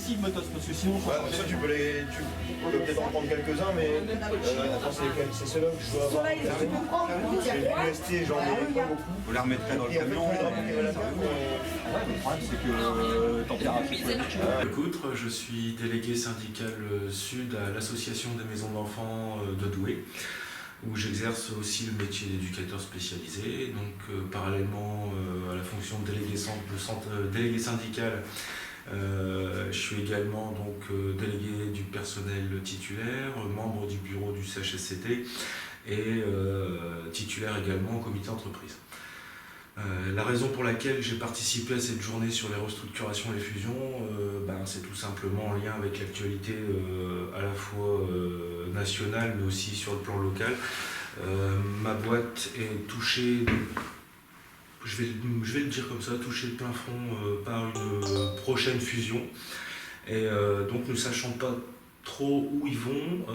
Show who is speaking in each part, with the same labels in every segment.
Speaker 1: accessible Motos, parce que sinon...
Speaker 2: Ouais, ça tu peux peut-être en prendre quelques-uns, mais attends, c'est ceux-là que je dois avoir. J'ai le UST, j'en ai pas beaucoup.
Speaker 3: Vous la remettrez dans le camion.
Speaker 1: Le problème c'est que température...
Speaker 4: Écoute, je suis délégué syndical sud à l'association des maisons d'enfants de Douai, où j'exerce aussi le métier d'éducateur spécialisé. Donc parallèlement à la fonction de délégué syndical, je suis également donc, délégué du personnel titulaire, membre du bureau du CHSCT et titulaire également au comité entreprise. La raison pour laquelle j'ai participé à cette journée sur les restructurations et les fusions, c'est tout simplement en lien avec l'actualité à la fois nationale mais aussi sur le plan local. Ma boîte est touchée, je vais le dire comme ça, touchée de plein front par une prochaine fusion. Et donc ne sachant pas trop où ils vont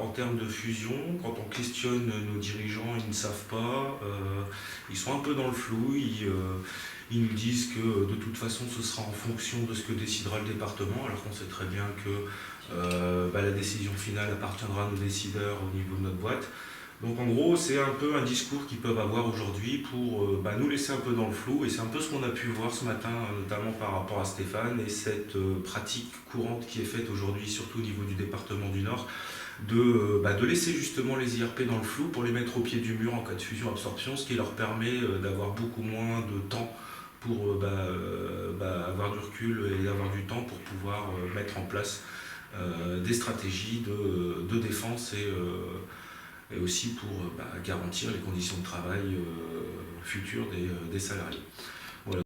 Speaker 4: en termes de fusion, quand on questionne nos dirigeants, ils ne savent pas, ils sont un peu dans le flou, ils nous disent que de toute façon ce sera en fonction de ce que décidera le département, alors qu'on sait très bien que la décision finale appartiendra à nos décideurs au niveau de notre boîte. Donc en gros, c'est un peu un discours qu'ils peuvent avoir aujourd'hui pour nous laisser un peu dans le flou, et c'est un peu ce qu'on a pu voir ce matin, notamment par rapport à Stéphane, et cette pratique courante qui est faite aujourd'hui, surtout au niveau du département du Nord, de laisser justement les IRP dans le flou pour les mettre au pied du mur en cas de fusion-absorption, ce qui leur permet d'avoir beaucoup moins de temps pour avoir du recul et avoir du temps pour pouvoir mettre en place des stratégies de défense et aussi pour garantir les conditions de travail futures des salariés.